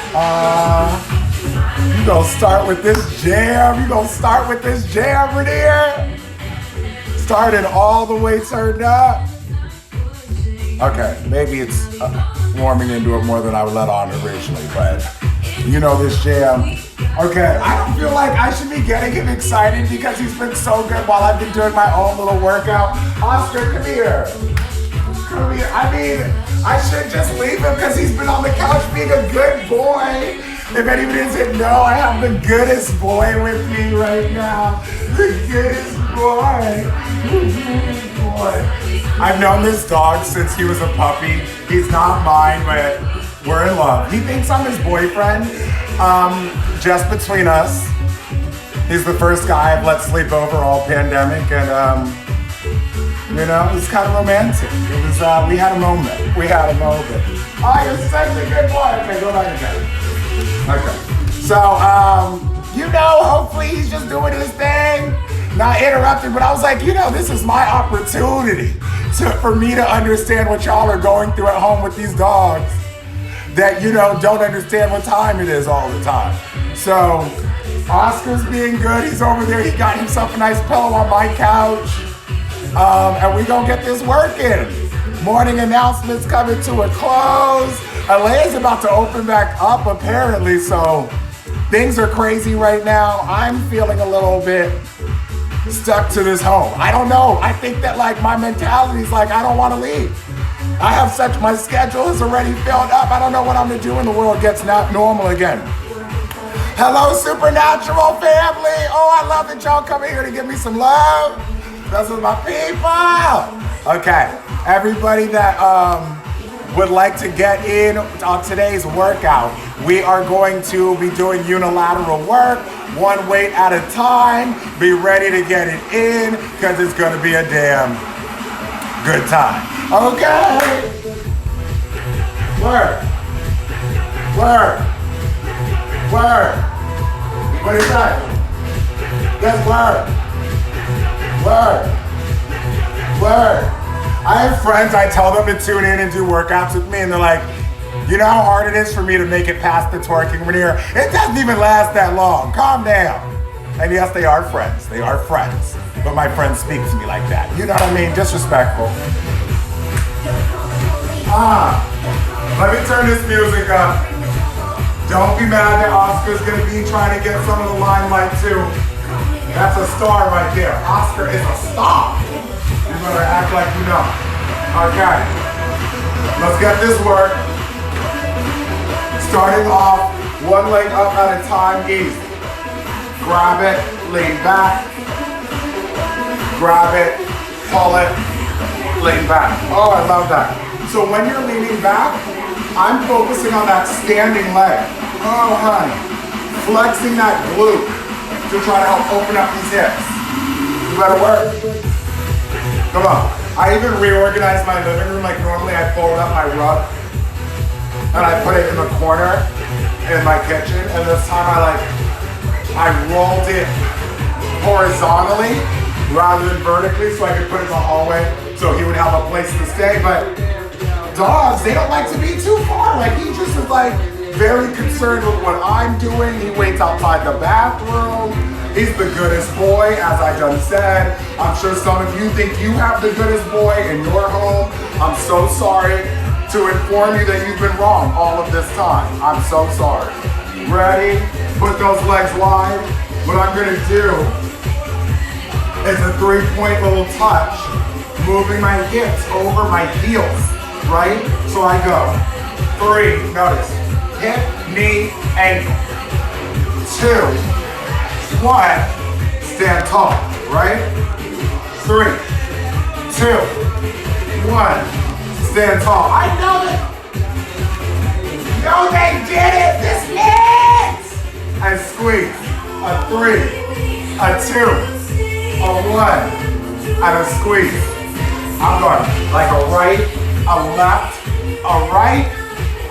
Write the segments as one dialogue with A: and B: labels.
A: You gonna start with this jam? You gonna start with this jam, Raneir? Starting all the way turned up. Okay, maybe it's warming into it more than I would let on originally, but you know this jam. Okay, I don't feel like I should be getting him excited because he's been so good while I've been doing my own little workout. Oscar, come here. Come here. I mean, I should just leave him because he's been on the couch being a good boy. If anybody doesn't know, I have the goodest boy with me right now. The goodest boy. The goodest boy. I've known this dog since he was a puppy. He's not mine, but we're in love. He thinks I'm his boyfriend. Just between us, he's the first guy I've let sleep over all pandemic, and you know, it was kind of romantic. It was, we had a moment. Oh, you're such a good boy. Okay, go back again. Okay. So, you know, hopefully he's just doing his thing, not interrupting, but I was like, you know, this is my opportunity for me to understand what y'all are going through at home with these dogs that, you know, don't understand what time it is all the time. So, Oscar's being good. He's over there. He got himself a nice pillow on my couch. And we gonna get this working. Morning announcements coming to a close. LA's about to open back up apparently, so things are crazy right now. I'm feeling a little bit stuck to this home. I don't know. I think that like my mentality is like, I don't want to leave. I have my schedule is already filled up. I don't know what I'm gonna do when the world gets normal again. Hello, Supernatural family. Oh, I love that y'all coming here to give me some love. Those are my people. Okay, everybody that would like to get in on today's workout, we are going to be doing unilateral work, one weight at a time. Be ready to get it in because it's gonna be a damn good time. Okay. Work. What is that? That's work. I have friends, I tell them to tune in and do workouts with me, and they're like, you know how hard it is for me to make it past the twerking, Raneir? It doesn't even last that long. Calm down. And yes, they are friends. But my friends speak to me like that. You know what I mean? Disrespectful. Let me turn this music up. Don't be mad that Oscar's gonna be trying to get some of the limelight too. That's a star right there. Oscar is a star. You better act like you know. Okay. Let's get this work. Starting off, one leg up at a time, easy. Grab it, lean back. Grab it, pull it, lean back. Oh, I love that. So when you're leaning back, I'm focusing on that standing leg. Oh, honey. Flexing that glute to try to help open up these hips. You better work. Come on. I even reorganized my living room. Like normally I fold up my rug and I put it in the corner in my kitchen. And this time I rolled it horizontally rather than vertically so I could put it in the hallway so he would have a place to stay. But dogs, they don't like to be too far. Like he just is like very concerned with what I'm doing. He waits outside the bathroom. He's the goodest boy, as I just said. I'm sure some of you think you have the goodest boy in your home. I'm so sorry to inform you that you've been wrong all of this time. I'm so sorry. Ready? Put those legs wide. What I'm gonna do is a 3-point little touch, moving my hips over my heels, right? So I go 3, notice, hip, knee, ankle. 2, 1, stand tall, right? 3, 2, 1, stand tall. I know it. No, they did it. This hits. And squeeze. A 3, a 2, a 1, and a squeeze. I'm going like a right, a left, a right,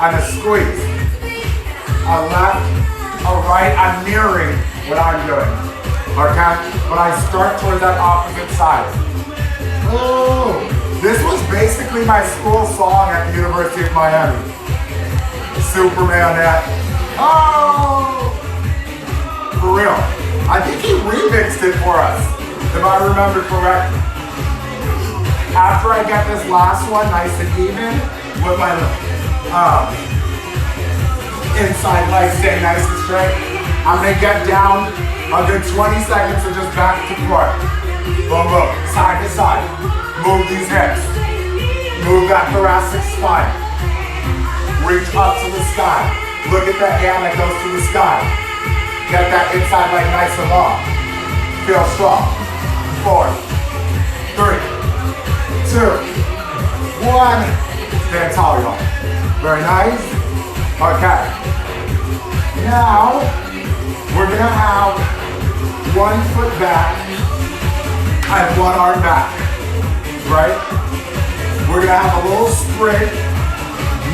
A: and a squeeze. A left, a right. I'm mirroring what I'm doing, okay? When I start towards that opposite side. Oh, this was basically my school song at the University of Miami. Superman at Oh! For real. I think he remixed it for us, if I remember correctly. After I get this last one nice and even, with my inside leg staying nice and straight, I'm gonna get down a good 20 seconds of just back to front. Boom, boom, side to side. Move these hips. Move that thoracic spine. Reach up to the sky. Look at that hand that goes to the sky. Get that inside leg nice and long. Feel strong. 4, 3, 2, 1. Stand tall, y'all. Very nice. Okay. Now, we're gonna have one foot back and one arm back, right? We're gonna have a little sprint.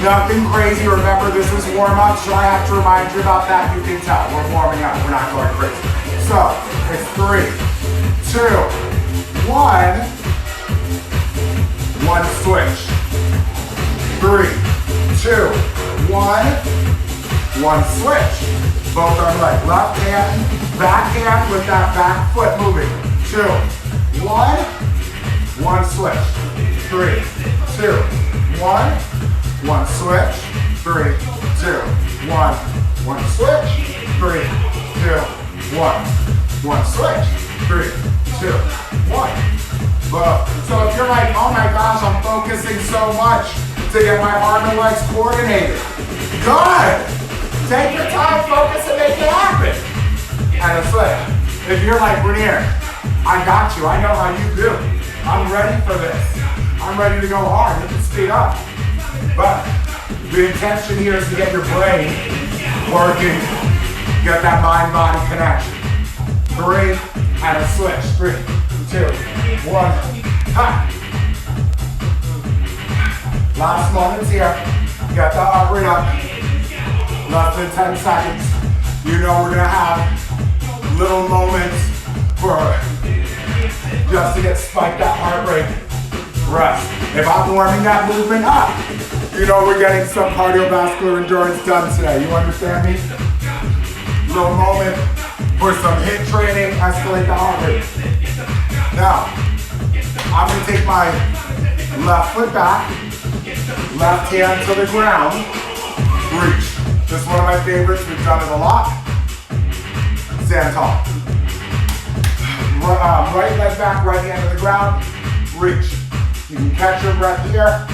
A: Nothing crazy. Remember, this is warm-up, so I have to remind you about that. You can tell, we're warming up. We're not going crazy. So, it's 3, 2, 1. One switch. 3, 2, 1. One switch. Both arm leg. Left hand with that back foot moving. 2, 1. One switch. 3, 2, 1. One switch. 3, 2, 1. One switch. 3, 2, 1. One switch. 3, 2, 1. So if you're like, oh my gosh, I'm focusing so much to get my arm and legs coordinated. Good. Take your time, focus, and make it happen. And a switch. If you're like, Raneir, I got you. I know how you do. I'm ready for this. I'm ready to go hard. You can speed up. But the intention here is to get your brain working, get that mind-body connection. 3, and a switch. 3, 2, 1. Ha! Last moments here. Get the heart rate up. Less than 10 seconds. You know we're gonna have little moments for just to get spiked that heart rate. Rest. If I'm warming that movement up, you know we're getting some cardiovascular endurance done today. You understand me? Little moment for some HIIT training, escalate the heart rate. Now, I'm gonna take my left foot back, left hand to the ground, reach. This is one of my favorites, we've done it a lot. Stand tall. Right leg back, right hand to the ground, reach. You can catch your breath here.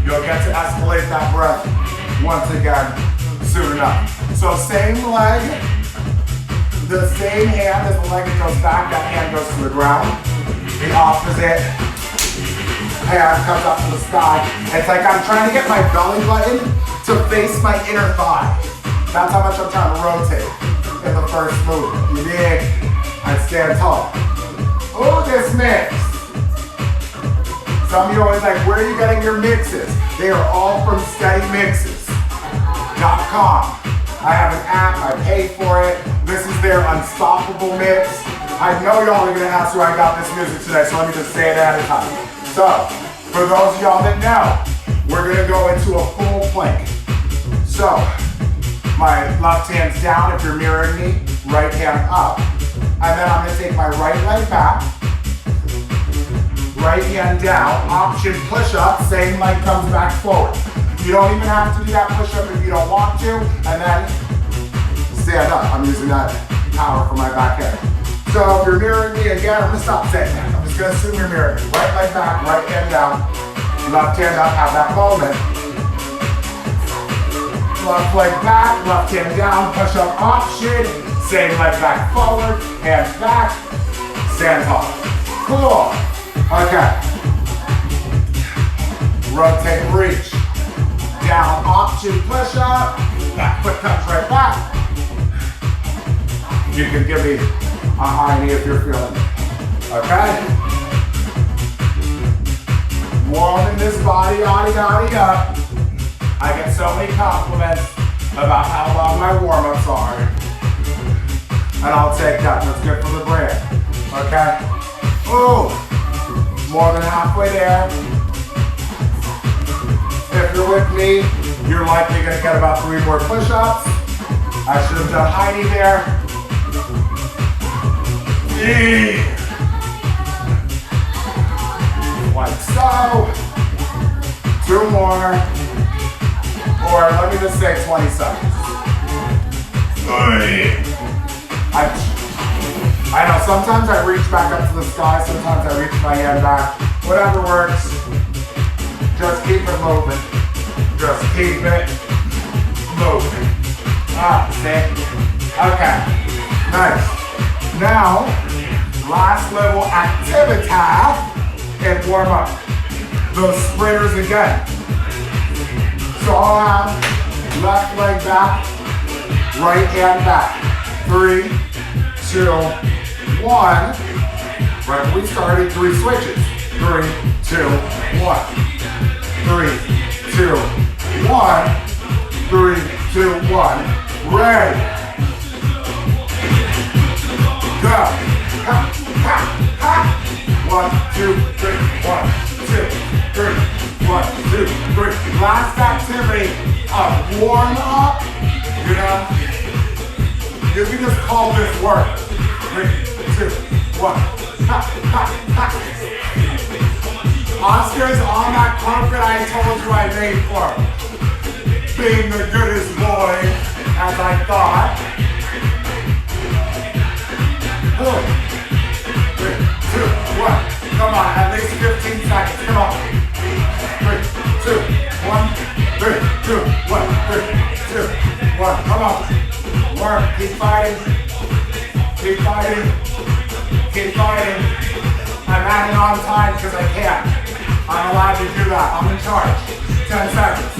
A: You'll get to escalate that breath once again soon enough. So same leg, the same hand as the leg that goes back, that hand goes to the ground. The opposite hand comes up to the sky. It's like I'm trying to get my belly button to face my inner thigh. That's how much I'm trying to rotate in the first move. You dig? And stand tall. Oh, this mix. Some of you are always like, where are you getting your mixes? They are all from steadymixes.com. I have an app, I pay for it. This is their unstoppable mix. I know y'all are gonna ask where I got this music today, so let me just say it ahead of time. So, for those of y'all that know, we're gonna go into a full plank. So, my left hand's down if you're mirroring me, right hand up. And then I'm gonna take my right leg back, right hand down, option push-up, same leg comes back forward. You don't even have to do that push-up if you don't want to, and then stand up. I'm using that power for my back head. So if you're mirroring me again, I'm gonna stop saying that. I'm just gonna assume you're mirroring me. Right leg back, right hand down, left hand up, have that moment. Left leg back, left hand down, push-up option, same leg back forward, hands back, stand tall. Cool. Okay. Rotate, reach. Down, option, push up. That foot comes right back. You can give me a high knee if you're feeling it. Okay? Warming this body up. I get so many compliments about how long my warm-ups are. And I'll take that. That's good for the brand. Okay? Ooh. More than halfway there. If you're with me, you're likely gonna get about 3 more push-ups. I should have done Heidi there. Like so. 2 more. Or let me just say 20 seconds. I know, sometimes I reach back up to the sky, sometimes I reach my hand back. Whatever works. Just keep it moving. Just keep it moving. See? Okay. Nice. Now, last little activity and warm up. Those sprinters again. So I'll have left leg back, right hand back. 3, 2, 1. Right when we started, 3 switches. 3, 2, 1. 3, 2, 1. 3, 2, 1. Ready. Go. Ha, ha, ha. 1, 2, 3. 1, 2, 3. 1, 2, 3. Last activity of warm up. You know, you can just call this work. 3, 2, 1. Ha, ha, ha. Oscar's on that carpet I told you I made for. Being the goodest boy, as I thought. 4, 3, 2, 1. Come on, at least 15 seconds. Come on. 3, 2, 1. 3, 2, 1. 3, 2, 1. Come on. Work. Keep fighting. Keep fighting. Keep fighting. I'm adding on time because I can. I'm allowed to do that. I'm in charge. 10 seconds.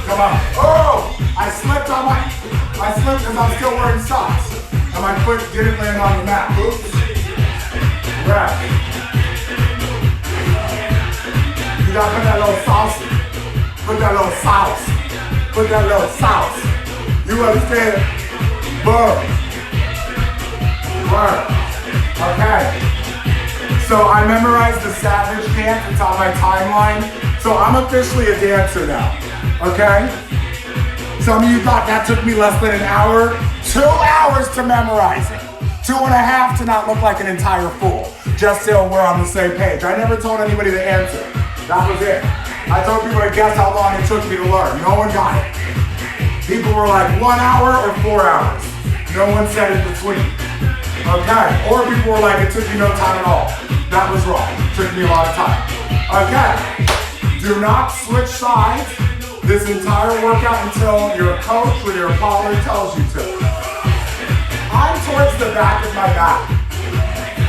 A: Come on. Oh! I slipped because I'm still wearing socks. And my foot didn't land on the mat. Oops. Rest. You gotta put that little sauce in. Put that little sauce. Put that little sauce. You understand? Boom. Work. Okay. So I memorized the Savage dance. It's on my timeline. So I'm officially a dancer now. Okay? Some of you thought that took me less than an hour. 2 hours to memorize it. 2.5 to not look like an entire fool. Just so we're on the same page. I never told anybody the answer. That was it. I told people to guess how long it took me to learn. No one got it. People were like 1 hour or 4 hours. No one said in between. Okay. Or people were like, it took you no time at all. That was wrong. It took me a lot of time. Okay. Do not switch sides this entire workout until your coach or your Pollard tells you to. I'm towards the back of my back.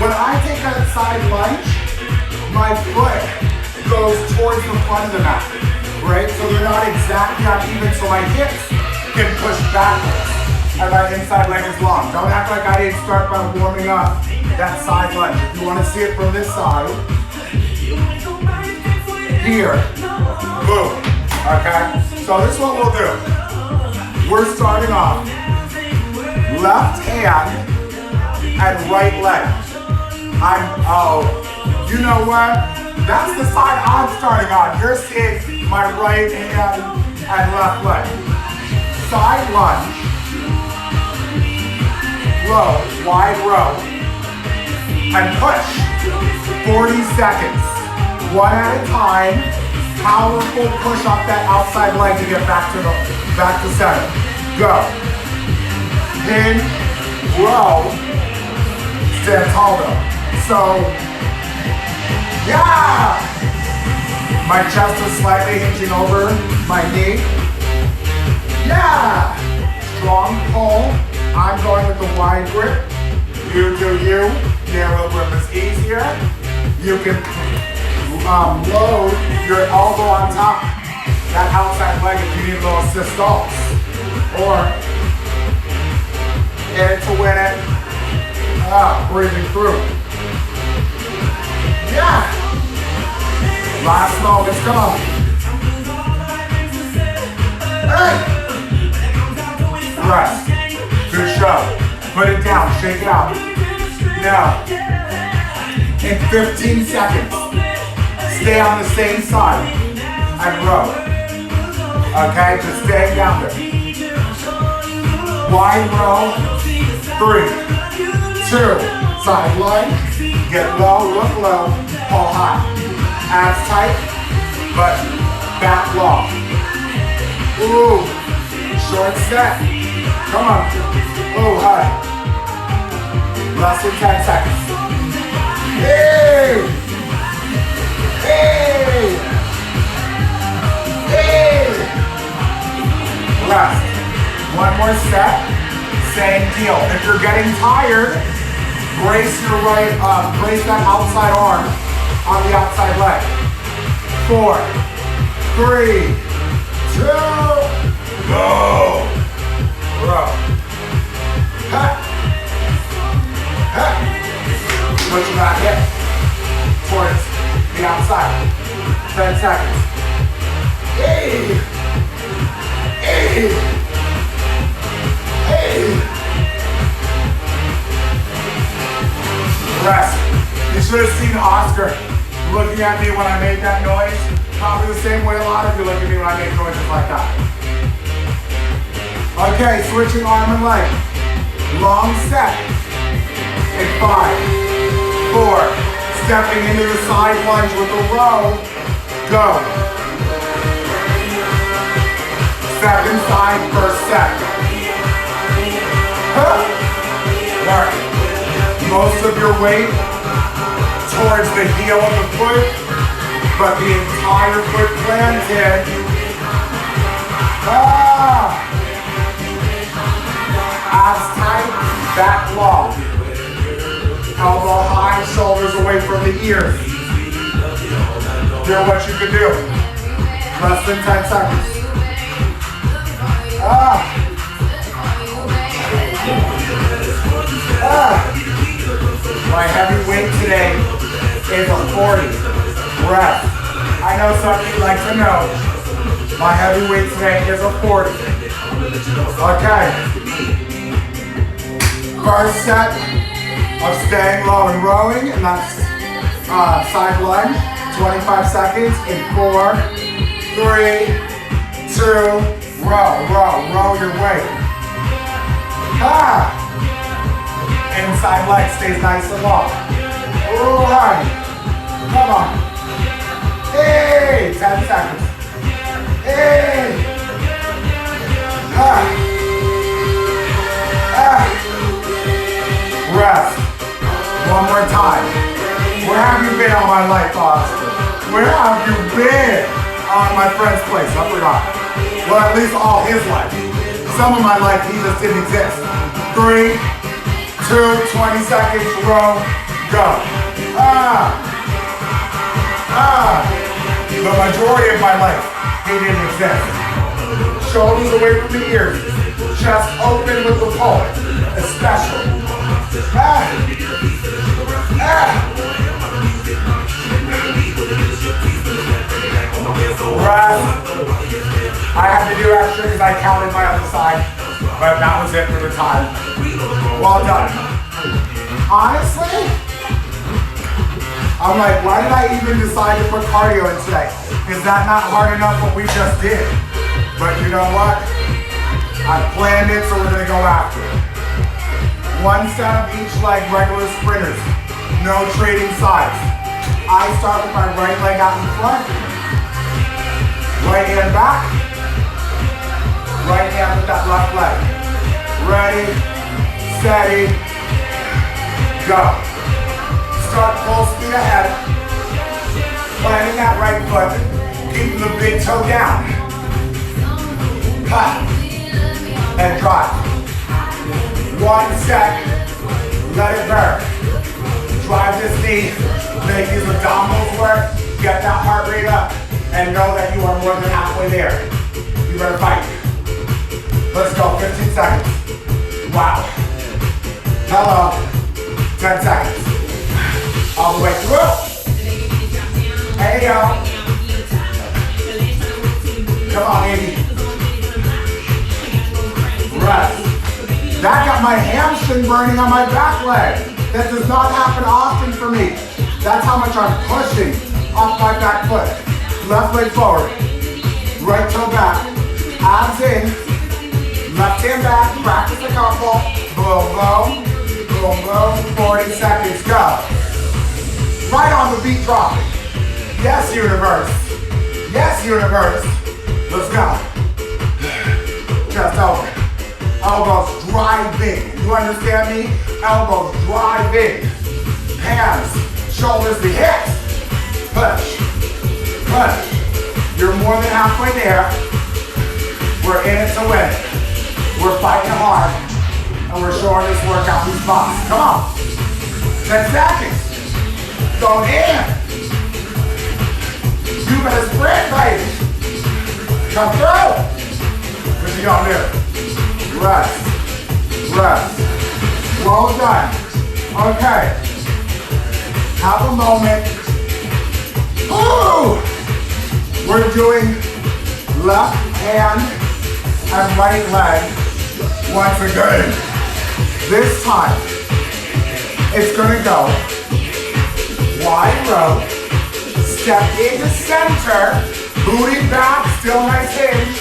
A: When I take a side lunge, my foot goes towards the front of the mat, right? So they're not exactly uneven, so my hips can push backwards and my inside leg is long. Don't act like I didn't start by warming up that side lunge. If you want to see it from this side, here, boom, okay? So this is what we'll do. We're starting off left hand and right leg. You know what? That's the side I'm starting on. You're seeing my right hand and left leg. Side lunge, row, wide row, and push. 40 seconds, one at a time. Powerful push off that outside leg to get back to center. Go. Hinge, row, stand tall though. So, yeah! My chest is slightly hinging over my knee. Yeah! Strong pull. I'm going with the wide grip. You do you. Narrow grip is easier. You can load your elbow on top. That outside leg if you need a little systoles. Or in it to win it. Breathing through. Yeah! Last moments, come on. Hey! Rest. Good show. Put it down, shake it out. Now, in 15 seconds, stay on the same side and row. Okay, just stay down there. Wide row. 3, 2, side lunge. Get low, look low, pull high. Abs tight, but back long. Ooh, short set. Come on. Ooh, high. Less than 10 seconds. Hey! Hey! Hey! Rest. One more set. Same deal. If you're getting tired, brace your brace that outside arm on the outside leg. 4, 3, 2, go. Row. Ha. Ha. Push your back hip towards the outside. 10 seconds. Hey. Hey. Hey. Rest. You should have seen Oscar looking at me when I made that noise. Probably the same way a lot of you look at me when I make noises like that. Okay, switching arm and leg. Long set. In 5, 4, stepping into the side lunge with a row. Go. Second side, first set. Work. Most of your weight towards the heel of the foot, but the entire foot planted. Abs tight, back long. Elbow high, shoulders away from the ears. Do what you can do. Less than 10 seconds. My heavy weight today is a 40. Rest. I know some of you like to know. My heavy weight today is a 40. Okay. First set of staying low and rowing, and that's side lunge. 25 seconds in 4, 3, 2, row your weight. Inside leg stays nice and long. Ooh, high. Come on. Hey, 10 seconds. Hey. Rest. One more time. Where have you been all my life, Austin? Where have you been? My friend's place, I forgot. Well, at least all his life. Some of my life, he just didn't exist. 3, 2, 20 seconds, row, go. The majority of my life, he didn't exist. Shoulders away from the ears. Chest open with the pull, especially. Rest. I had to do extra because I counted my other side, but that was it for the time. Well done. Honestly, I'm like, why did I even decide to put cardio in today? Is that not hard enough what we just did? But you know what? I planned it, so we're gonna go after it. One set of each leg, regular sprinters. No trading sides. I start with my right leg out in front. Right hand back. Right hand with that left leg. Ready, steady, go. Start full speed ahead. Planting that right foot. Keeping the big toe down. Cut. And drive. 1 sec. Let it burn. Drive this knee. Make these abdominals work. Get that heart rate up. And know that you are more than halfway there. You better fight. Let's go, 15 seconds. Wow. Hello. 10 seconds. All the way through. Hey, yo. Come on, Amy. Rest. That got my hamstring burning on my back leg. That does not happen often for me. That's how much I'm pushing off my back foot. Left leg forward. Right toe back. Abs in. Left hand back, practice a couple. Boom, boom, boom, boom. 40 seconds, go. Right on the beat, drop it. Yes, universe. Yes, universe. Let's go. Chest over. Elbows driving. You understand me? Elbows driving. Hands, shoulders to hips. Push, push. You're more than halfway there. We're in it to win it. We're fighting hard, and we're showing this workout these spots. Come on. 10 seconds. Go in. You better sprint, baby. Come through. What you gonna do? Rest. Rest. Well done. Okay. Have a moment. Ooh. We're doing left hand and right leg once again. This time, it's gonna go wide row, step into center, booty back, still nice hinge,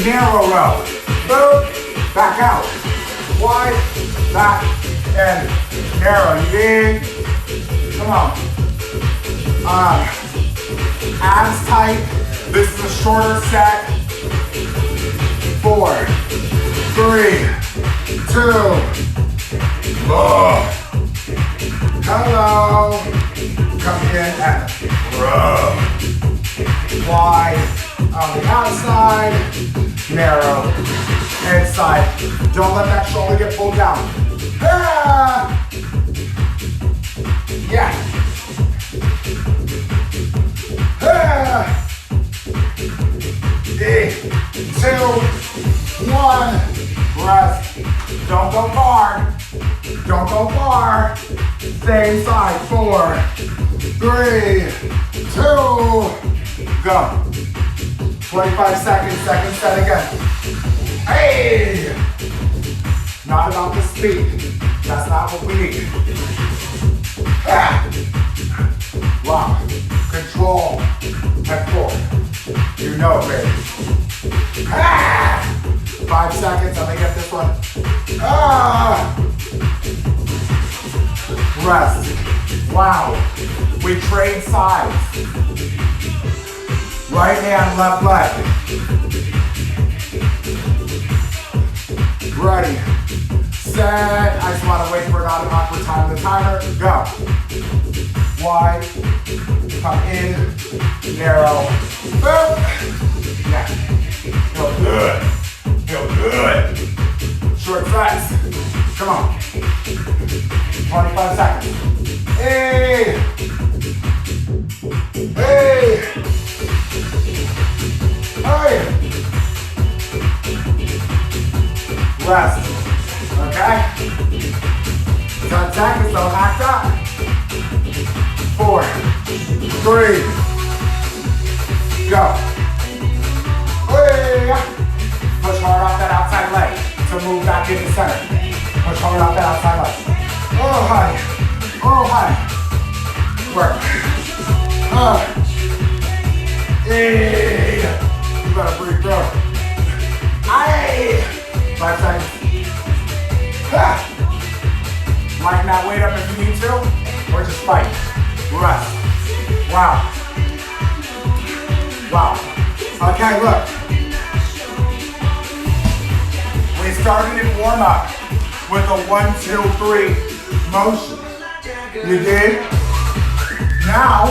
A: narrow row. Boom, back out. Wide, back, and narrow. You dig? Come on. Abs tight. This is a shorter set. 4, 3, 2. Hello. Come in and rub. Wide on the outside. Narrow. Inside. Don't let that shoulder get pulled down. Ah. Yeah. Ah. 3, 2, 1. Rest. Don't go far. Don't go far. Stay inside. 4, 3, 2. Go. 25 seconds. Second set again. Hey! Not about the speed. That's not what we need. Ah. Lock. Control. And forward. You know it, baby. Ah. 5 seconds. Let me get this one. Ah. Rest. Wow. We trade sides. Right hand, left leg. Ready, set. I just want to wait for an awkward time on the timer. Go. Wide. Come in. Narrow. Boom. Yeah. Feel good. Feel good. Short sets. Come on. 25 seconds. Hey. Hey. Hey. Rest. Okay? 10 seconds, don't act up. 4, 3, go. Hey. Push hard off that outside leg to move back into center. Push hard off that outside leg. Oh, honey. Oh, honey. Work. Hey. You better breathe through. Aye. 5 seconds. Ah. Lighten that weight up if you need to, or just fight. Rest. Wow. Wow. Okay, look. We started in warm-up with a 1, 2, 3 motion. You did? Now,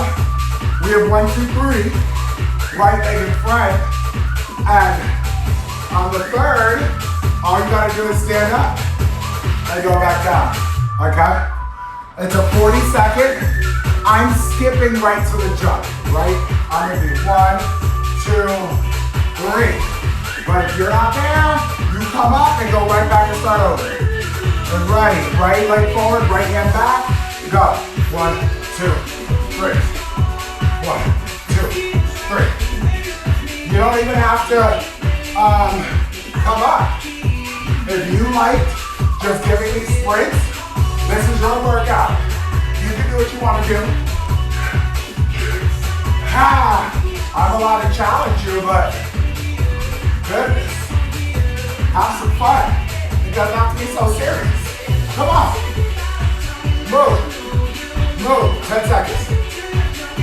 A: we have 1, 2, 3, right leg in front, and on the third, all you gotta do is stand up and go back down, okay? It's a 40-second. I'm skipping right to the jump, right? I'm gonna do 1, 2, 3. But if you're not there, you come up and go right back and start over. And ready, right leg forward, right hand back, go. 1, 2, 3. 1, 2, 3. You don't even have to come up. If you like just giving me sprints, this is your workout. You can do what you want to do. I'm allowed to challenge you, but goodness. Have some fun. It doesn't have to be so serious. Come on. Move. Move. 10 seconds.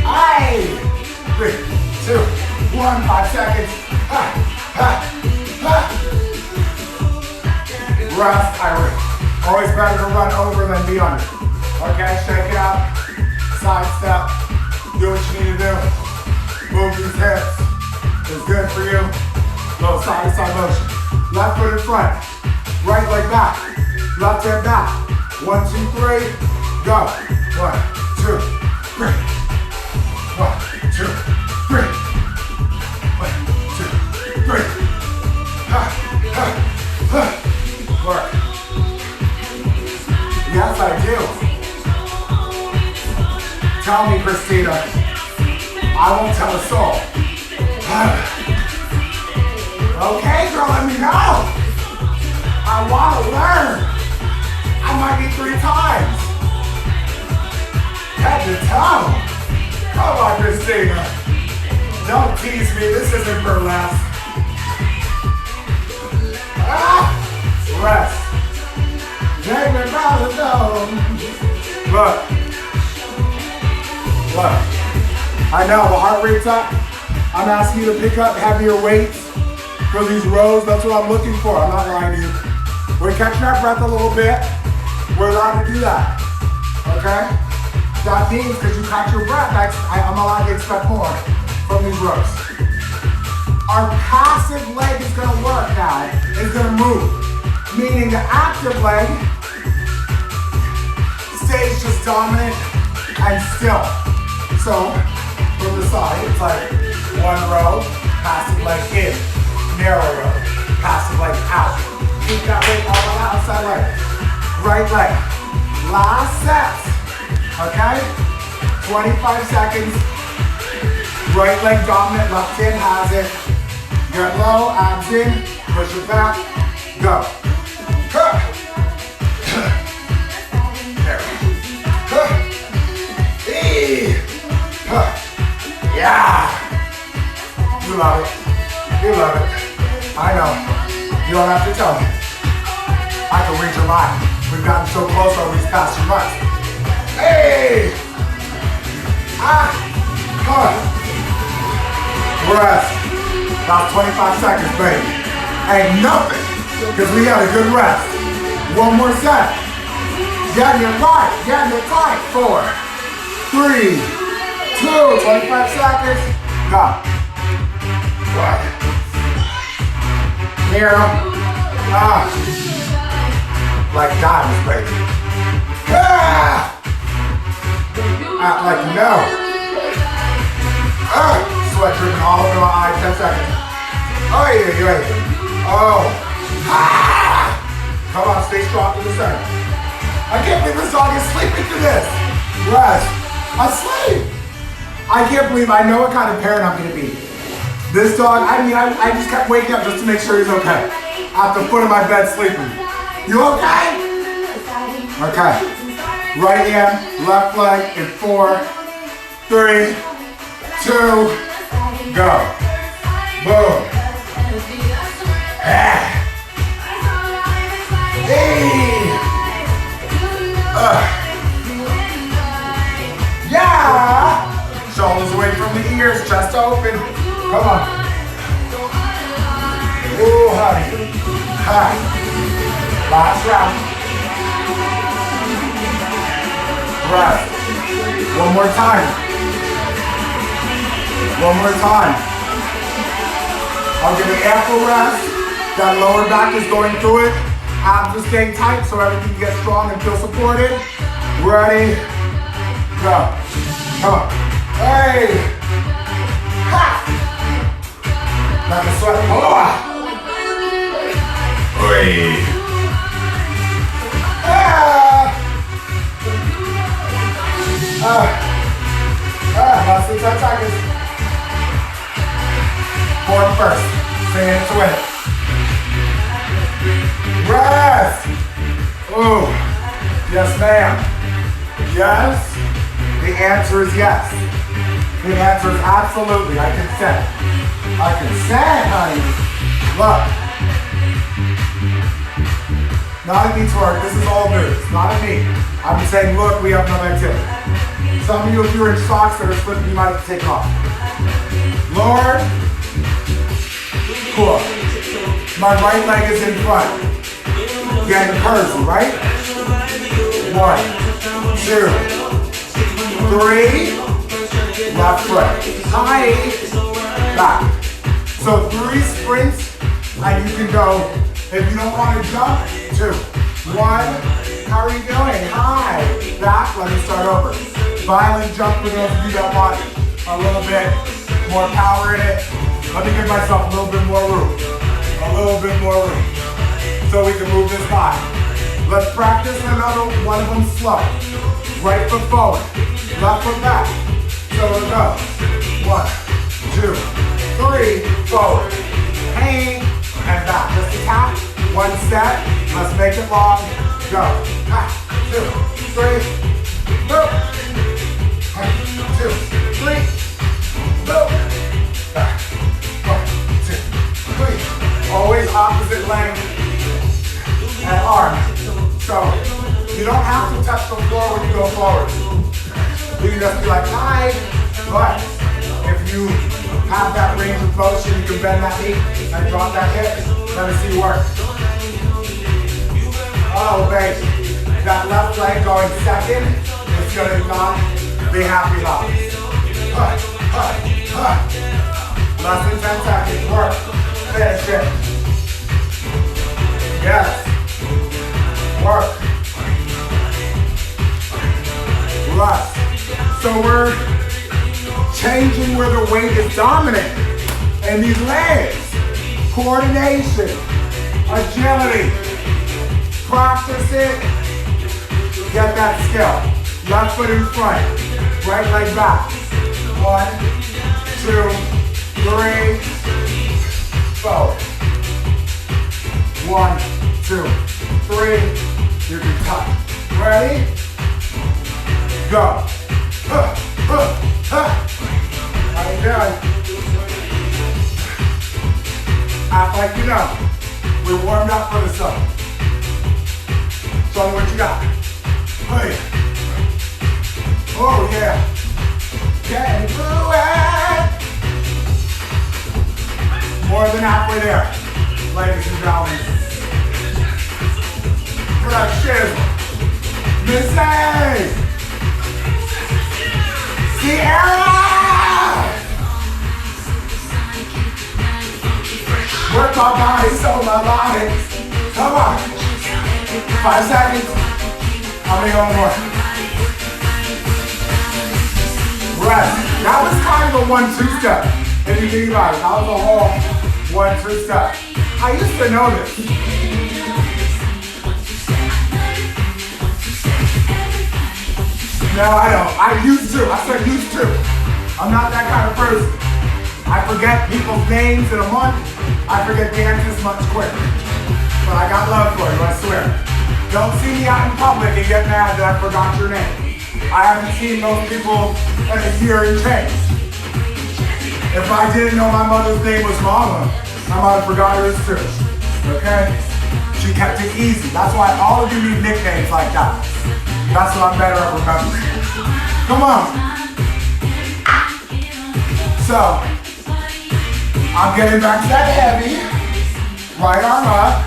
A: Aye. 3, 2, 1. 5 seconds. Ha, ha, ha. Rest, Irish. Always better to run over than be under. Okay, shake it out. Side step. Do what you need to do. Move these hips. It's good for you. Little side to side motion. Left foot in front. Right leg back. Left hand back. 1, 2, 3. Go. 1, 2, 3. 1, 2, 3. 1, 2, 3. Ha, ha, ha. Work. Yes, I do. Tell me, Christina. I won't tell a soul. Okay, girl, let me know. I want to learn. I might be 3 times. Head to toe. Come on, Christina. Don't tease me. This isn't burlesque. Rest. Take me by the dome. Look. Look. I know the heart rate's up. I'm asking you to pick up heavier weights for these rows. That's what I'm looking for. I'm not lying to you. We're catching our breath a little bit. We're allowed to do that. Okay? That means because you catch your breath, I'm allowed to expect more from these rows. Our passive leg is going to work now. It's going to move. Meaning the active leg stays just dominant and still. So, from the side, it's like 1 row, passive leg in, narrow row, passive leg out. Keep that weight all on the outside leg. Right leg. Last set. Okay? 25 seconds. Right leg dominant, left hand has it. Get low, abs in, push it back, go. There. Yeah. You love it. You love it. I know. You don't have to tell me. I can read your mind. We've gotten so close over these past few months. Hey! Come on. Rest. About 25 seconds, baby. Ain't nothing, because we had a good rest. 1 more set. Getting it right. Getting it tight. 4, 3, 2, 25 seconds. Go. 1. Here. Like diamonds, baby. Act like you know. Sweat dripping all over my eyes. 10 seconds. Oh, yeah. Oh. Come on, stay strong to the center. I can't believe this dog is sleeping through this. Rest. Asleep. I can't believe I know what kind of parent I'm going to be. This dog, I just kept waking up just to make sure he's okay. At the foot of my bed sleeping. You okay? Okay. Right hand, left leg in 4, 3, 2, go. Boom. Yeah! Shoulders away from the ears, chest open. Come on. Ooh, honey. Hi. Last round. Rest. 1 more time. 1 more time. I'll give it ample rest. That lower back is going through it. Abs are staying tight so everything can get strong and feel supported. Ready? Go. Come on. Hey! Ha! Not the sweat. Oh! Hey! Less than 10 seconds. 4 first. Stay in to win it. Rest! Ooh. Yes, ma'am. Yes? The answer is yes. The answer is absolutely. I consent. I consent, honey. Look. Not a me twerk. This is all new. It's not a me. I'm just saying, look, we have another activity. Some of you, if you're in socks that are slipping, you might have to take off. Lower. Cool. My right leg is in front. Getting the curves, right? 1, 2, 3. Left foot. High. Back. So 3 sprints, and you can go. If you don't want to jump, 2, 1. How are you doing? High. Back. Let me start over. Violent jump for those of you that want a little bit more power in it. Let me give myself a little bit more room. A little bit more room. So we can move this body. Let's practice another one of them slow. Right foot forward. Left foot back. So we'll go. 1, 2, 3. Forward. Hang and back. Just a tap. 1 step. Let's make it long. Go. 2, 3. Go. 2, 3. Go. Back. 1, 2, 3. Always opposite length and arm. So you don't have to touch the floor when you go forward. You can just be like, hi. But if you have that range of motion, you can bend that knee and drop that hip. Let me see you work. Oh, baby. That left leg going second, it's going to not be happy about it. Less than 10 seconds. Work. Finish it. Yes. Work. Less. So we're changing where the weight is dominant. And these legs. Coordination. Agility. Practice it. Get that skill. Left foot in front. Right leg back. 1, 2, 3. Forward. 1, 2, 3. You can touch. Ready? Go. How you doing? Act like you know. We're warmed up for the sun. Show me what you got. Hey. Oh yeah. Getting through it. More than halfway there, ladies and gentlemen. Production. Missy. Sierra. Work my body, so my body. Come on. 5 seconds. How many more? Rest. That was kind of a 1-2 step. If you think about it, that was a whole 1-2 step. I used to know this. No, I don't. I used to. I said used to. I'm not that kind of person. I forget people's names in a month. I forget dances much quicker. But I got love for you, I swear. Don't see me out in public and get mad that I forgot your name. I haven't seen those people in a year and change. If I didn't know my mother's name was Mama, I might have forgot hers too. Okay? She kept it easy. That's why all of you need nicknames like that. That's what I'm better at remembering. Come on. So, I'm getting back to that heavy. Right arm up.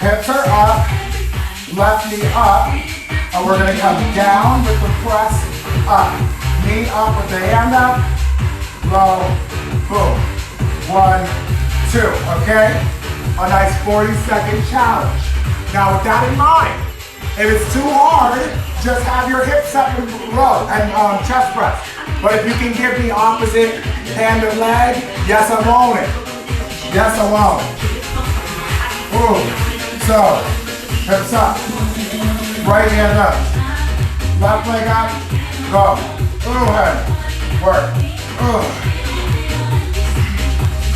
A: Hips are up. Left knee up. And we're going to come down with the press up. Knee up with the hand up. Low. Boom. 1, 2. Okay? A nice 40-second challenge. Now with that in mind, if it's too hard, just have your hips up and row and chest press. But if you can give me opposite hand and leg, yes, I want it. Yes, I want it. Ooh. So, hips up. Right hand up. Left leg up. Go. Ooh, head. Work. Ooh.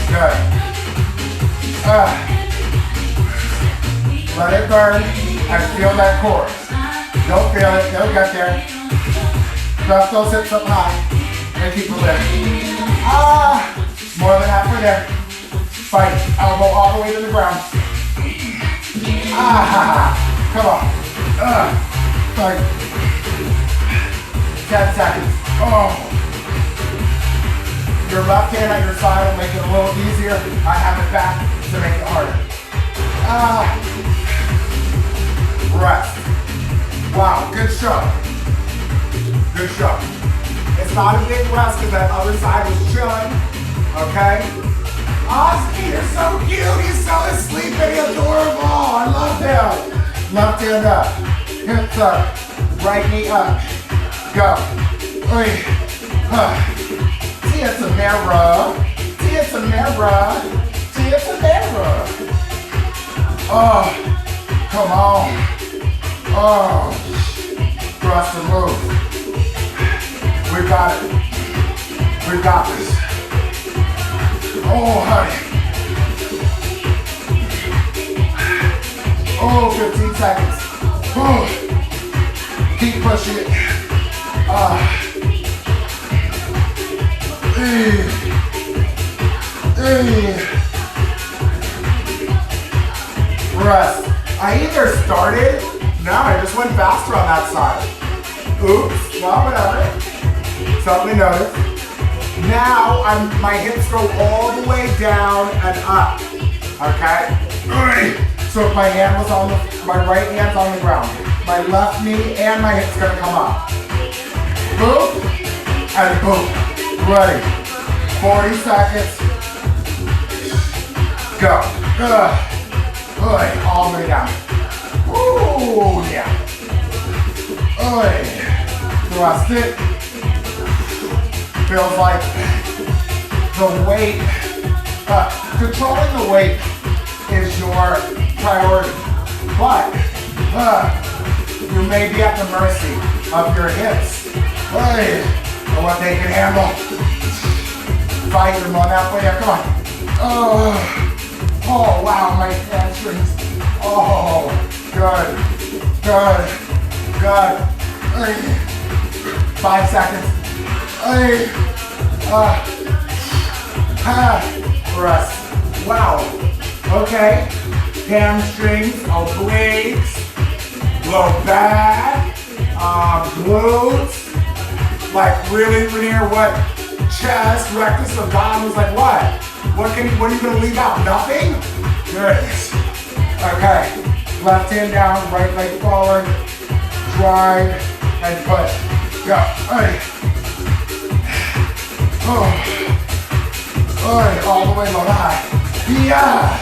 A: Good. Let it burn and feel that core. You'll feel it. You'll get there. Drop those hips up high and keep it lifting. More than halfway there. Fight. Elbow all the way to the ground. Come on. Like 10 seconds. Oh. Your left hand at your side will make it a little easier. I have it back to make it harder. Rest. Wow, good show. Good show. It's not a big rest because that other side was chilling. Okay? Oscar, you're so cute. He's so sleepy, adorable. I love him. Left hand up. Hips up. Right knee up. Go. See it's a mirror. See it's a mirror. See it's a mirror. Oh, come on. Oh, thrust and move. We got it. We got this. Oh, honey. Oh, 15 seconds. Oh, keep pushing it. Rest. I either started, no, I just went faster on that side. Oops, well, whatever. Something to notice. Now my hips go all the way down and up. Okay? So if my hand was on my right hand's on the ground, my left knee and my hip's gonna come up. Boom and boom. Ready. 40 seconds. Go. All the way down. Ooh, yeah. Thrust it. Feels like the weight, controlling the weight is your priority. But you may be at the mercy of your hips. And what they can handle. Fight them on that way. Come on. Oh, wow, my hamstrings. Oh, good. 5 seconds. Rest. Wow. Okay. Hamstrings, obliques, low back, glutes. Like really, Raneir, what? Chest, rectus, abdominals, like what? What are you gonna leave out? Nothing? Good. Okay. Left hand down, right leg forward, drive, and push. Go. All the way low high. Yeah.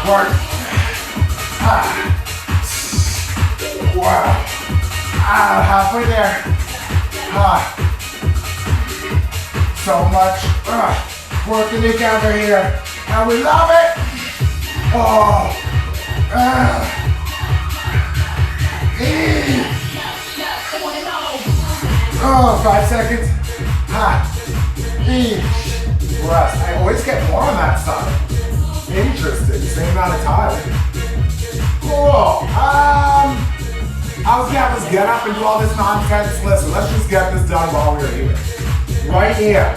A: Work. Wow. Halfway there. So much working together here. And we love it. Oh. 5 seconds. Rest. I always get more on that side. Interesting. Same amount of time. Cool. Let's get up and do all this nonsense. Listen, let's just get this done while we're here. Right here.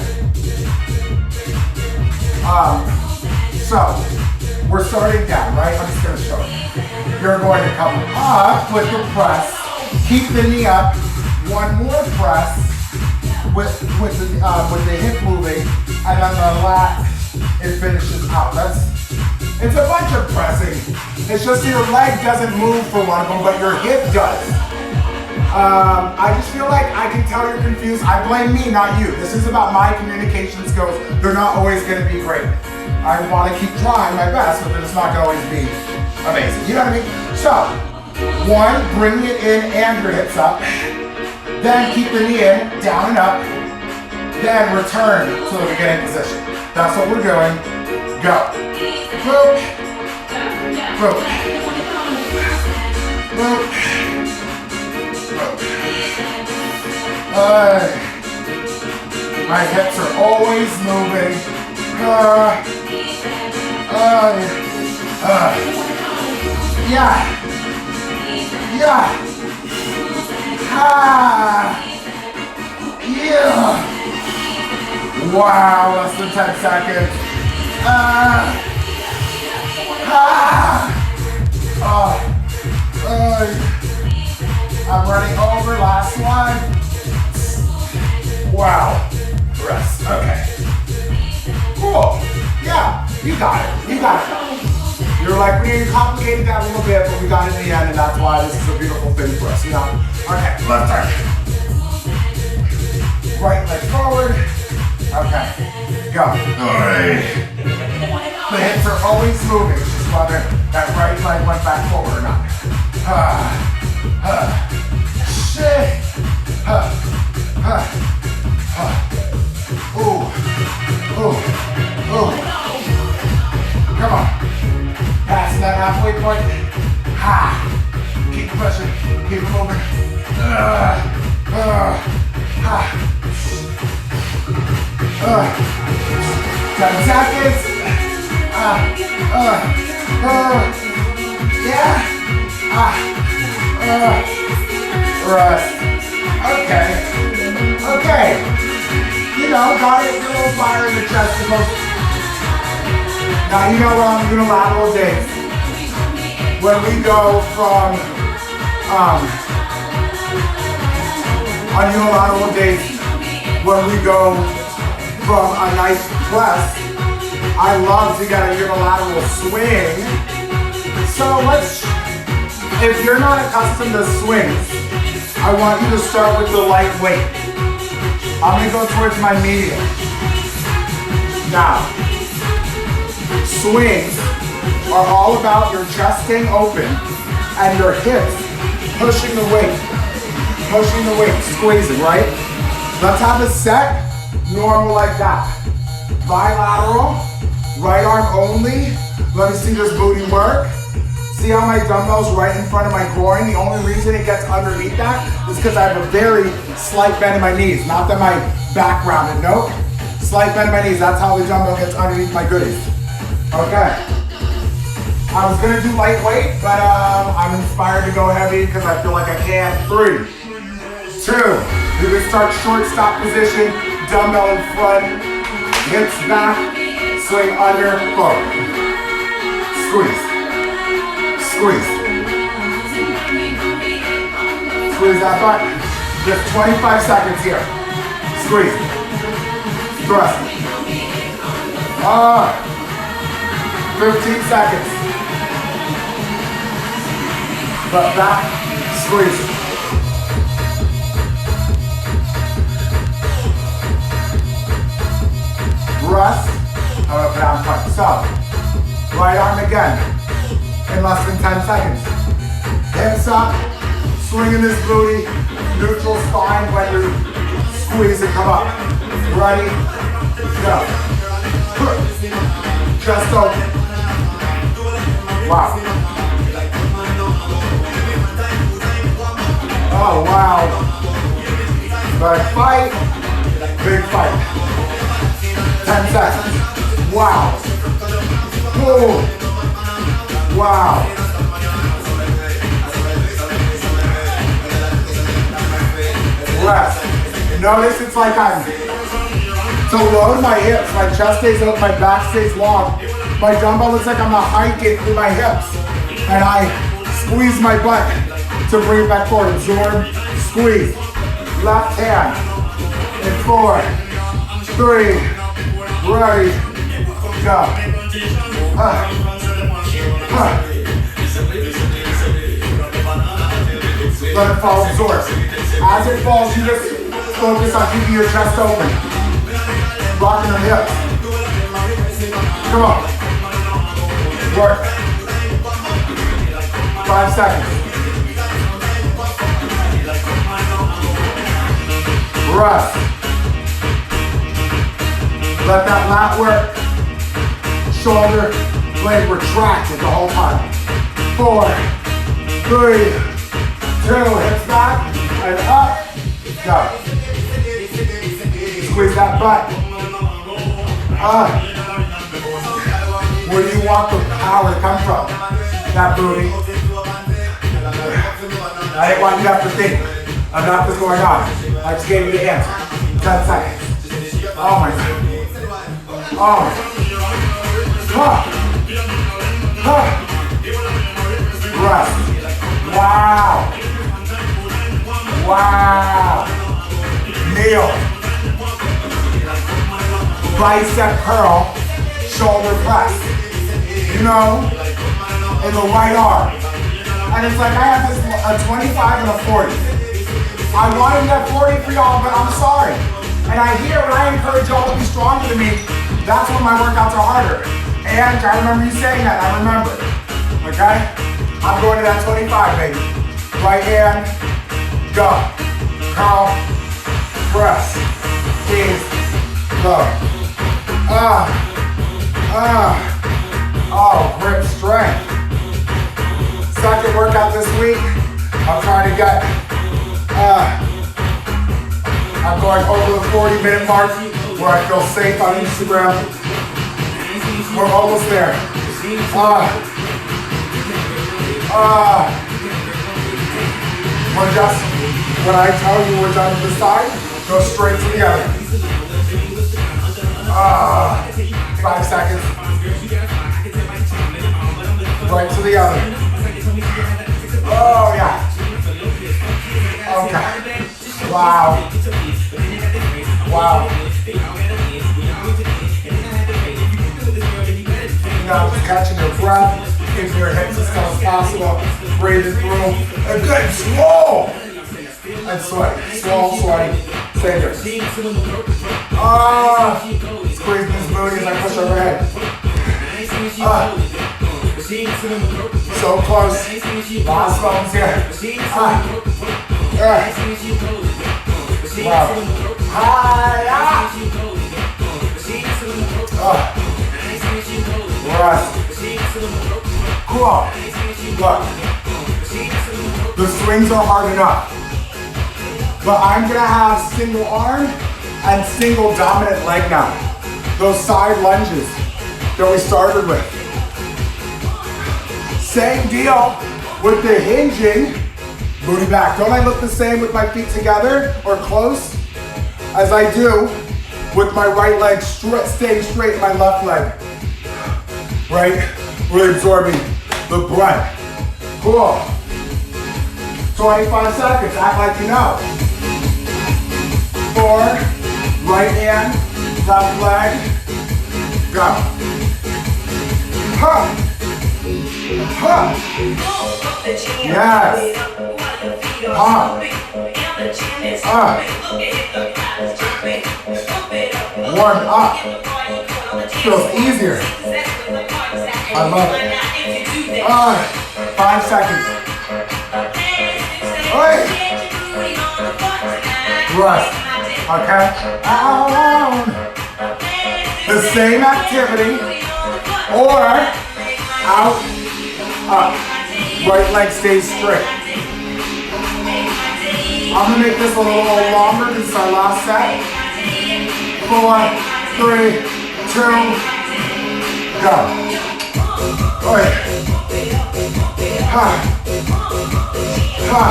A: So, we're starting down, right? I'm just going to show you. You're going to come up with the press. Keep the knee up. One more press with the hip moving, and then the lat, it finishes out. It's a bunch of pressing. It's just your leg doesn't move for one of them, but your hip does. I just feel like I can tell you're confused. I blame me, not you. This is about my communication skills. They're not always going to be great. I want to keep trying my best, but it's not going to always be amazing. You know what I mean? So, one, bring it in and your hips up. Then keep the knee in, down and up. Then return to the beginning position. That's what we're doing. Go. Boop. Boop. Boop. My hips are always moving. Yeah. Yeah. Yeah. Wow, less than 10 seconds. I'm running over, last one. Wow, rest, okay. Cool, yeah, you got it, you got it. You're like, we complicated that a little bit, but we got it in the end, and that's why this is a beautiful thing for us, you know? Okay, left arm. Right leg forward. Okay, go. All right. The hips are always moving, just whether that right leg went back forward or not. Shit. Ooh. Ooh. Ooh. Come on. Passing that halfway point. Keep pushing. Keep moving. 10 seconds. Yeah. Rest. Okay. You know, got it. A little fire in the chest. Now you know we're on unilateral days. When we go from on unilateral days, when we go from a nice press, I love to get a unilateral swing. So if you're not accustomed to swings, I want you to start with the light weight. I'm gonna go towards my medium. Now, swings are all about your chest staying open and your hips pushing the weight, squeezing, right? Let's have a set, normal like that. Bilateral, right arm only. Let me see this booty work. See how my dumbbell's right in front of my groin? The only reason it gets underneath that is because I have a very slight bend in my knees. Not that my back rounded, nope. Slight bend in my knees, that's how the dumbbell gets underneath my goodies. Okay. I was gonna do lightweight, but I'm inspired to go heavy because I feel like I can. 3, 2, you can start short stop position, dumbbell in front, hips back, swing under, forward. Squeeze. Squeeze. Squeeze that butt. Just 25 seconds here. Squeeze. Thrust. 15 seconds. But back, squeeze. Rest. Down front. So, right arm again. In less than 10 seconds. Hips up, swinging this booty, neutral spine when you squeeze and come up. Ready, go. Chest open. Wow. Oh, wow. But fight, big fight. 10 seconds. Wow. Ooh. Wow. Rest. Notice it's like to load my hips, my chest stays up, my back stays long. My dumbbell looks like I'm not hiking through my hips. And I squeeze my butt to bring it back forward. Absorb, squeeze. Left hand. In 4, 3, ready, go. Let it fall, absorb. As it falls, you just focus on keeping your chest open. Rocking the hips. Come on. Work. 5 seconds. Rest. Let that lat work. Shoulder blade retracted the whole time. 4, 3, 2, hips back and up. Go. Squeeze that butt. Where do you want the power to come from? That booty. I didn't want you to have to think enough is going on. I just gave you the answer. 10 seconds. Oh my God. Oh. Rest. Wow. Wow. Kneel. Bicep curl, shoulder press. You know, in the right arm. And it's like I have this a 25 and a 40. I wanted that 40 for y'all, but I'm sorry. And I hear when I encourage y'all to be stronger than me, that's when my workouts are harder. And I remember you saying that, I remember. Okay? I'm going to that 25, baby. Right hand, go. Curl, press, knees, go. Oh, grip strength. Second workout this week. I'm trying to get, I'm going over the 40-minute mark where I feel safe on Instagram. We're almost there. We're just, when I tell you we're done to the side, go straight to the other. 5 seconds. Right to the other. Oh yeah. Okay. Wow. Wow. Now just catching your breath, keeping your hips as still as possible, breathing through, and good swole. And sweat. Swole, sweaty. Stay there. Squeeze this booty as I push overhead. So close. Last moments here. Wow. Rest. Cool. Look. The swings are hard enough. But I'm gonna have single arm and single dominant leg now. Those side lunges that we started with. Same deal with the hinging, booty back. Don't I look the same with my feet together or close as I do with my right leg staying straight, my left leg, right? Really absorbing the breath. Cool. 25 seconds, act like you know. 4, right hand, left leg, go. Huh. Huh. Yes. Warm up. Feels easier. I love it. 5 seconds. Oi. Rest. Okay. Out. The same activity or out, up. Right leg stays straight. I'm gonna make this a little longer. This is our last set. 4, 3, 2, go. Oi. Ha. Ha.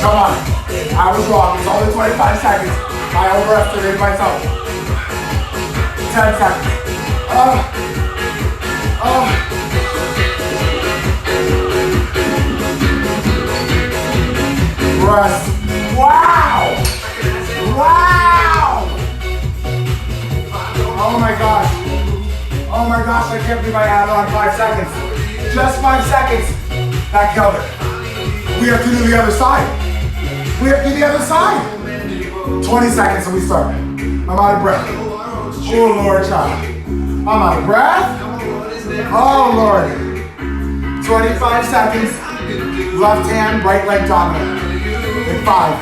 A: Come on. I was wrong. It's only 25 seconds. I overestimated myself. 10 seconds. Rest. Wow! Wow! Oh my gosh. Oh my gosh, I can't believe I added on 5 seconds. Just 5 seconds. That killed it. We have to do the other side. We have to do the other side. 20 seconds and we start. I'm out of breath. Oh Lord, child. I'm out of breath. Oh Lord. 25 seconds. Left hand, right leg dominant. In 5.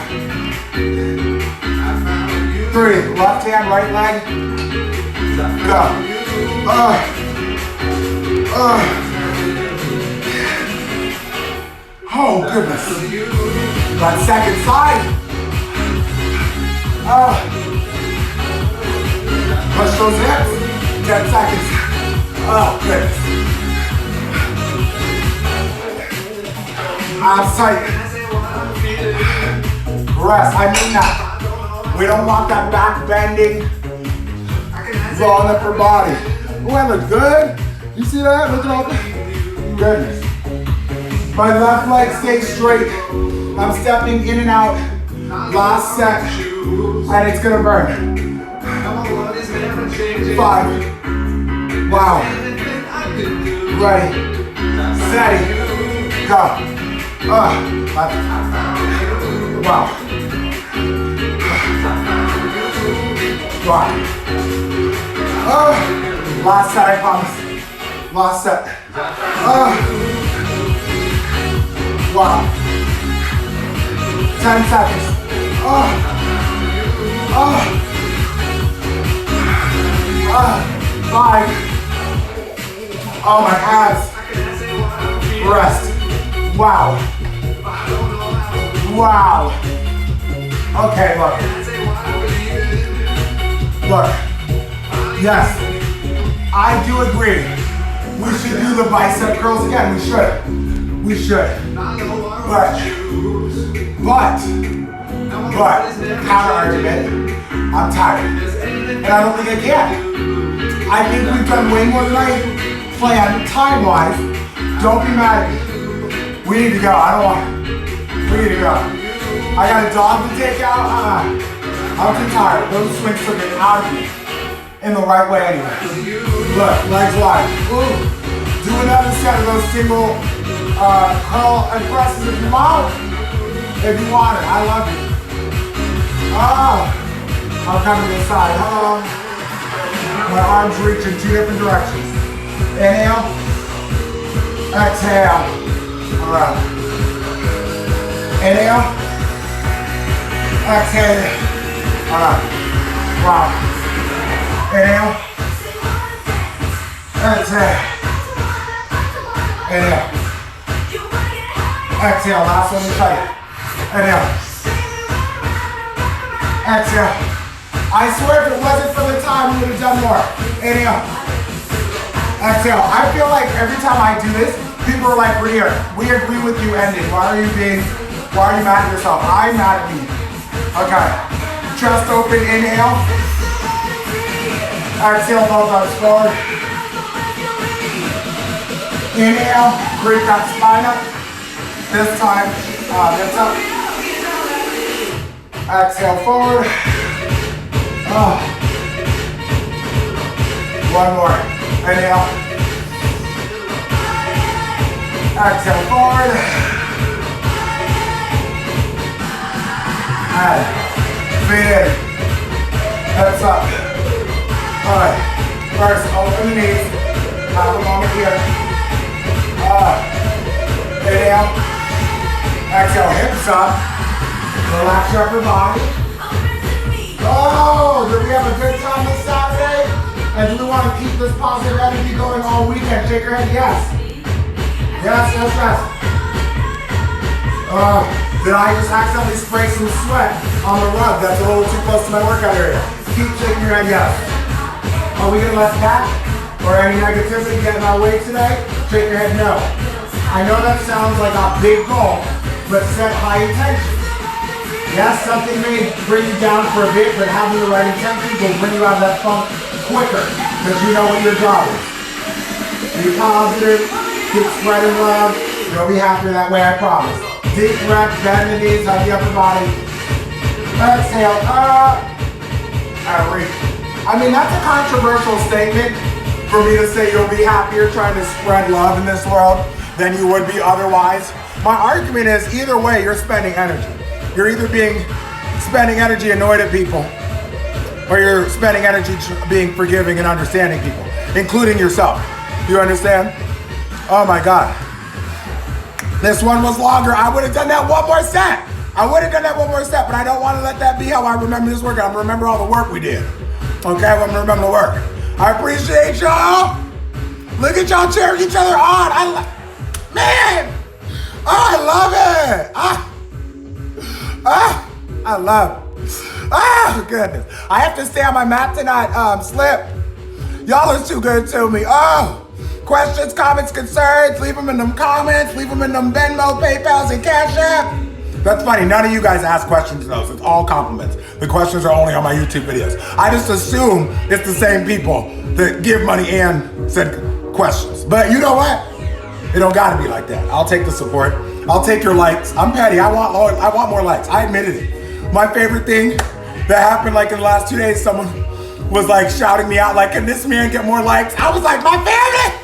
A: 3. Left hand, right leg. Go. Oh goodness. That second side. Push those hips. 10 seconds. Oh goodness. Abs tight. Rest, I mean that. We don't want that back bending, long upper body. Oh, I look good. You see that? Look at all the goodness. My left leg stays straight. I'm stepping in and out. Last set, and it's gonna burn. 5. Wow. Ready. Steady. Go. Wow. Wow. Last set, I promise. Last set. Wow. 10 seconds. 5. Oh, my abs. Rest. Wow. Wow. Okay, look. Look. Yes. I do agree. We should do the bicep curls again. We should. But, counter argument, I'm tired. And I don't think I can. I think we've done way more than I planned time-wise. Don't be mad at me. We need to go. We need to go. I got a dog to take out. I'm too tired. Those swings took it out of me in the right way anyway. Look, legs wide. Ooh. Do another set of those single curl and presses if you want. If you want it. I love you. I'm coming to the side. My arms reach in 2 different directions. Inhale. Exhale. Alright. Inhale. Exhale. Alright. Wow. Inhale. Exhale. Inhale. Exhale. Last one to tight. Inhale. Exhale. I swear if it wasn't for the time, we would have done more. Inhale. Exhale. I feel like every time I do this, people are like, Raneir, we agree with you ending. Why are you mad at yourself? I'm mad at me. Okay. Chest open, inhale. Exhale, both arms forward. Inhale, creep that spine up. This time, hips up. Exhale, forward. One more. Inhale. Exhale, forward. And feet in. Hips up. Alright. First, open the knees. Have a moment here. Inhale. Exhale, hips up. Relax your upper body. Oh, did we have a good time this Saturday? And do we want to keep this positive energy going all weekend? Shake your head, yes. Yes. Did I just accidentally spray some sweat on the rug? That's a little too close to my workout area. Keep shaking your head, yes. Are we going to let that or any negativity get in our way today? Shake your head, no. I know that sounds like a big goal, but set high intention. Yes, something may bring you down for a bit, but having the right intentions will bring you out of that funk quicker, because you know what your job is. Be positive, keep spreading love, you'll be happier that way, I promise. Deep breath, bend the knees, hug the upper body. Exhale, and reach. I mean, that's a controversial statement for me to say you'll be happier trying to spread love in this world than you would be otherwise. My argument is either way, you're spending energy. You're either spending energy annoyed at people, or you're spending energy being forgiving and understanding people, including yourself. You understand? Oh my God. This one was longer. I would have done that one more set. But I don't want to let that be how I remember this workout. I'm going to remember all the work we did. Okay, I'm going to remember the work. I appreciate y'all. Look at y'all cheering each other on. Man. Oh, I love it. I love it. Goodness. I have to stay on my mat to not slip. Y'all are too good to me. Questions, comments, concerns, leave them in them comments, leave them in them Venmo, PayPals, and Cashapp. That's funny. None of you guys ask questions in those. It's all compliments. The questions are only on my YouTube videos. I just assume it's the same people that give money and send questions. But you know what? It don't gotta be like that. I'll take the support. I'll take your likes. I'm petty. I want more likes. I admitted it. My favorite thing that happened like in the last 2 days, someone was like shouting me out like, can this man get more likes? I was like, my family!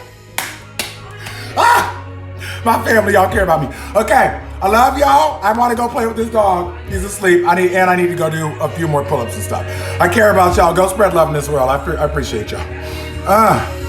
A: My family, y'all care about me. Okay, I love y'all. I want to go play with this dog. He's asleep. I need to go do a few more pull-ups and stuff. I care about y'all. Go spread love in this world. I appreciate y'all.